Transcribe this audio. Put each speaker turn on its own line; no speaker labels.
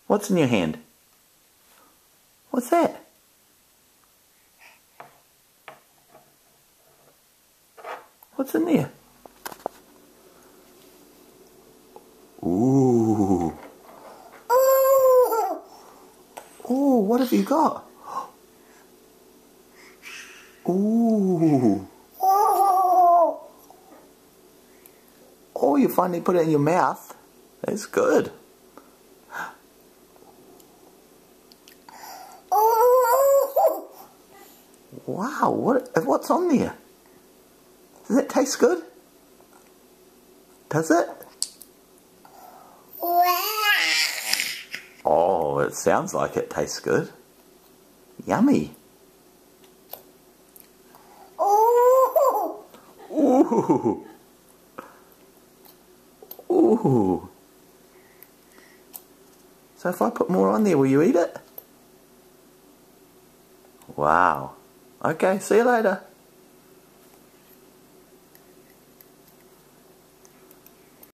What's in your hand? What's that? What's in there? Ooh. Oh, what have you got? Ooh. Oh, you finally put it in your mouth. That's good. Wow, what's on there? Does it taste good? Does it? Oh, it sounds like it tastes good. Yummy. Ooh. Ooh. So if I put more on there, will you eat it? Wow. Okay, see you later.